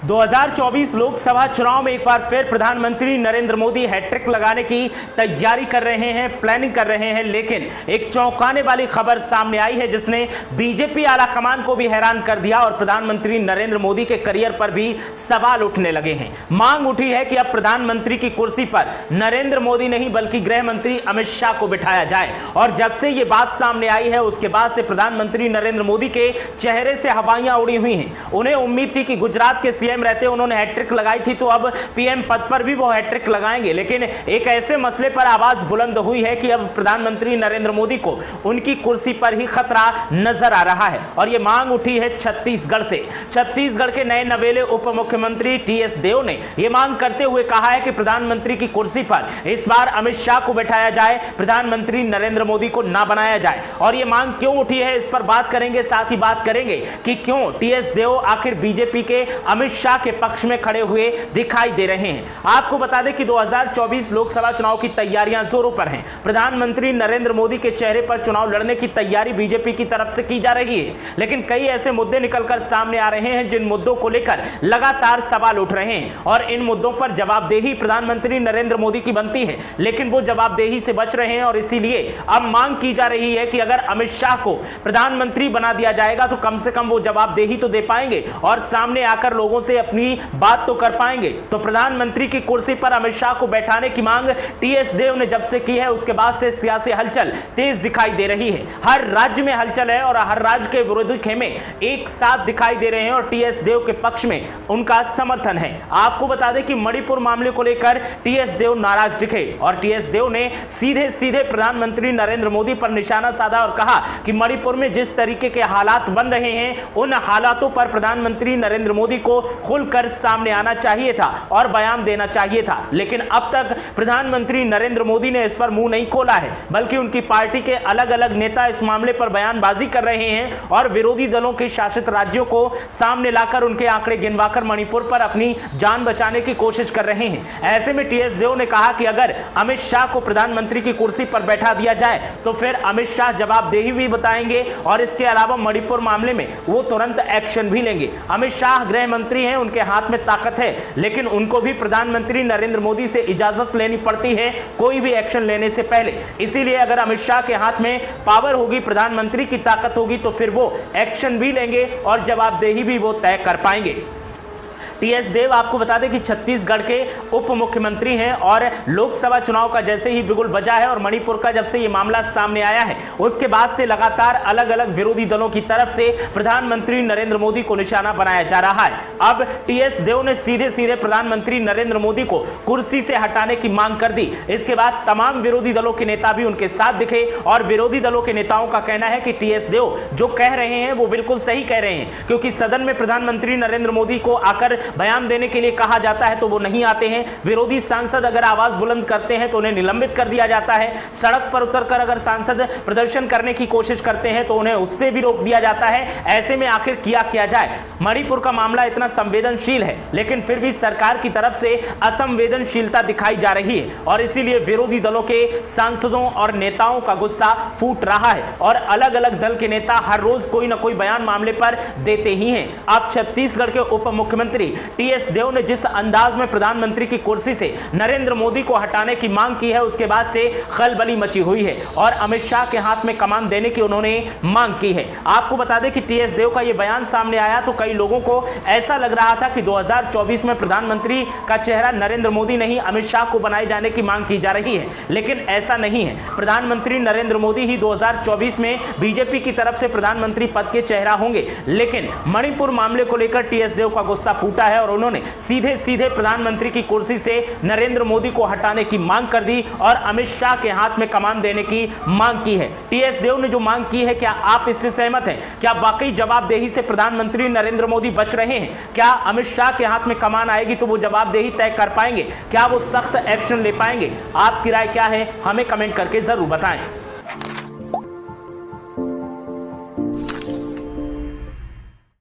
2024 लोकसभा चुनाव में एक बार फिर प्रधानमंत्री नरेंद्र मोदी हैट्रिक लगाने की तैयारी कर रहे हैं, प्लानिंग कर रहे हैं। लेकिन एक चौंकाने वाली खबर सामने आई है जिसने बीजेपी आलाकमान को भी हैरान कर दिया और प्रधानमंत्री नरेंद्र मोदी के करियर पर भी सवाल उठने लगे हैं। मांग उठी है कि अब प्रधानमंत्री की कुर्सी पर नरेंद्र मोदी नहीं बल्कि गृह मंत्री अमित शाह को बिठाया जाए। और जब से यह बात सामने आई है उसके बाद से प्रधानमंत्री नरेंद्र मोदी के चेहरे से हवाइयां उड़ी हुई हैं। उन्हें उम्मीद थी कि गुजरात के सीएम रहते उन्होंने हैट्रिक लगाई थी तो अब पीएम पद पर भी वो हैट्रिक लगाएंगे। लेकिन एक ऐसे मसले पर आवाज बुलंद हुई है कि अब प्रधानमंत्री नरेंद्र मोदी को उनकी कुर्सी पर ही खतरा नजर आ रहा है और यह मांग उठी है छत्तीसगढ़ से। छत्तीसगढ़ के नए नवेले उप मुख्यमंत्री टीएस देव ने यह मांग करते हुए कहा है कि प्रधानमंत्री की कुर्सी पर इस बार अमित शाह को बैठाया जाए, प्रधानमंत्री नरेंद्र मोदी को ना बनाया जाए। और यह मांग क्यों उठी है इस पर बात करेंगे, साथ ही बात करेंगे कि क्यों टीएस देव आखिर बीजेपी के अमित शाह के पक्ष में खड़े हुए दिखाई दे रहे हैं। आपको बता दें कि 2024 लोकसभा चुनाव की तैयारियां जोरों पर हैं। प्रधानमंत्री नरेंद्र मोदी के चेहरे पर चुनाव लड़ने की तैयारी बीजेपी की तरफ से की जा रही है। लेकिन कई ऐसे मुद्दे निकलकर सामने आ रहे हैं जिन मुद्दों को लेकर लगातार सवाल उठ रहे हैं और इन मुद्दों पर जवाबदेही प्रधानमंत्री नरेंद्र मोदी की बनती है। लेकिन वो जवाबदेही से बच रहे हैं और इसीलिए अब मांग की जा रही है कि अगर अमित शाह को प्रधानमंत्री बना दिया जाएगा तो कम से कम वो जवाबदेही तो दे पाएंगे और सामने आकर लोगों से अपनी बात तो कर पाएंगे। तो प्रधानमंत्री की कुर्सी पर अमित शाह को बैठाने की मांग टीएस देव ने जब से की है उसके बाद से सियासी हलचल तेज दिखाई दे रही है। हर राज्य में हलचल है और हर राज्य के विरोधी खेमे एक साथ दिखाई दे रहे हैं और टीएस देव के पक्ष में उनका समर्थन है। आपको बता दें कि मणिपुर मामले को लेकर टीएस देव नाराज दिखे और टीएस देव ने सीधे सीधे प्रधानमंत्री नरेंद्र मोदी पर निशाना साधा और कहा कि मणिपुर में जिस तरीके के हालात बन रहे हैं उन हालातों पर प्रधानमंत्री नरेंद्र मोदी को खुलकर सामने आना चाहिए था और बयान देना चाहिए था। लेकिन अब तक प्रधानमंत्री नरेंद्र मोदी ने इस पर मुंह नहीं खोला है बल्कि उनकी पार्टी के अलग अलग नेता इस मामले पर बयानबाजी कर रहे हैं और विरोधी दलों के शासित राज्यों को सामने लाकर उनके आंकड़े गिनवाकर मणिपुर पर अपनी जान बचाने की कोशिश कर रहे हैं। ऐसे में टीएस देव ने कहा कि अगर अमित शाह को प्रधानमंत्री की कुर्सी पर बैठा दिया जाए तो फिर अमित शाह जवाबदेही भी बताएंगे और इसके अलावा मणिपुर मामले में वो तुरंत एक्शन भी लेंगे। अमित शाह गृह मंत्री हैं, उनके हाथ में ताकत है लेकिन उनको भी प्रधानमंत्री नरेंद्र मोदी से इजाजत लेनी पड़ती है कोई भी एक्शन लेने से पहले। इसीलिए अगर अमित शाह के हाथ में पावर होगी, प्रधानमंत्री की ताकत होगी तो फिर वो एक्शन भी लेंगे और जवाबदेही भी वो तय कर पाएंगे। टीएस देव आपको बता दें कि छत्तीसगढ़ के उप मुख्यमंत्री हैं और लोकसभा चुनाव का जैसे ही बिगुल बजा है और मणिपुर का जब से ये मामला सामने आया है उसके बाद से लगातार अलग अलग विरोधी दलों की तरफ से प्रधानमंत्री नरेंद्र मोदी को निशाना बनाया जा रहा है। अब टीएस देव ने सीधे सीधे प्रधानमंत्री नरेंद्र मोदी को कुर्सी से हटाने की मांग कर दी। इसके बाद तमाम विरोधी दलों के नेता भी उनके साथ दिखे और विरोधी दलों के नेताओं का कहना है कि टीएस देव जो कह रहे हैं वो बिल्कुल सही कह रहे हैं, क्योंकि सदन में प्रधानमंत्री नरेंद्र मोदी को आकर बयान देने के लिए कहा जाता है तो वो नहीं आते हैं। विरोधी सांसद अगर आवाज बुलंद करते हैं तो उन्हें निलंबित कर दिया जाता है। सड़क पर उतरकर अगर सांसद प्रदर्शन करने की कोशिश करते हैं तो उन्हें उससे भी रोक दिया जाता है। ऐसे में आखिर किया जाए? मणिपुर का मामला इतना संवेदनशील है लेकिन फिर भी सरकार की तरफ से असंवेदनशीलता दिखाई जा रही है और इसीलिए विरोधी दलों के सांसदों और नेताओं का गुस्सा फूट रहा है और अलग अलग दल के नेता हर रोज कोई ना कोई बयान मामले पर देते ही हैं। अब छत्तीसगढ़ के उप मुख्यमंत्री टीएस देव ने जिस अंदाज में प्रधानमंत्री की कुर्सी से नरेंद्र मोदी को हटाने की मांग की है उसके बाद से खलबली मची हुई है और अमित शाह के हाथ में कमान देने की उन्होंने मांग की है। आपको बता दें कि टीएस देव का यह बयान सामने आया तो कई लोगों को ऐसा लग रहा था कि 2024 में प्रधानमंत्री का चेहरा नरेंद्र मोदी नहीं अमित शाह को बनाए जाने की मांग की जा रही है, लेकिन ऐसा नहीं है। प्रधानमंत्री नरेंद्र मोदी ही 2024 में बीजेपी की तरफ से प्रधानमंत्री पद के चेहरा होंगे। लेकिन मणिपुर मामले को लेकर टीएस देव का गुस्सा फूटा है और उन्होंने सीधे सीधे प्रधानमंत्री की कुर्सी से नरेंद्र मोदी को हटाने की मांग कर दी और अमित शाह के हाथ में कमान देने की मांग की है। टीएस देव ने जो मांग की है, क्या आप इससे सहमत हैं? क्या वाकई जवाबदेही से प्रधानमंत्री नरेंद्र मोदी बच रहे हैं? क्या अमित शाह के हाथ में कमान आएगी तो वो जवाबदेही तय कर पाएंगे? क्या वो सख्त एक्शन ले पाएंगे? आपकी राय क्या है? हमें कमेंट करके जरूर बताएं।